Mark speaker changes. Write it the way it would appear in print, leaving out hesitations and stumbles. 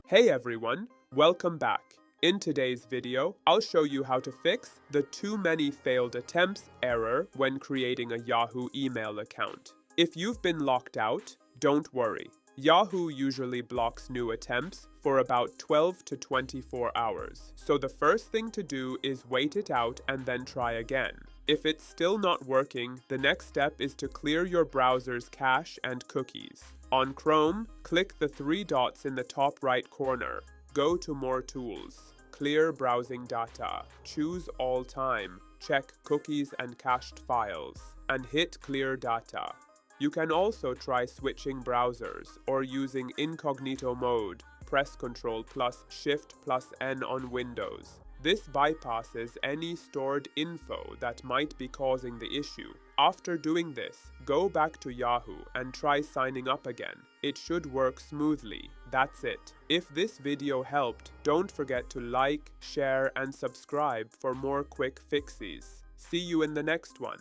Speaker 1: Hey everyone, welcome back. In today's video, I'll show you how to fix the too many failed attempts error when creating a Yahoo email account. If you've been locked out, don't worry. Yahoo usually blocks new attempts for about 12 to 24 hours. So the first thing to do is wait it out and then try again. If it's still not working, the next step is to clear your browser's cache and cookies. On Chrome, click the three dots in the top right corner. Go to More Tools. Clear Browsing Data. Choose All Time. Check Cookies and Cached Files. And hit Clear Data. You can also try switching browsers or using incognito mode. Press Ctrl plus Shift plus N on Windows. This bypasses any stored info that might be causing the issue. After doing this, go back to Yahoo and try signing up again. It should work smoothly. That's it. If this video helped, don't forget to like, share, and subscribe for more quick fixes. See you in the next one.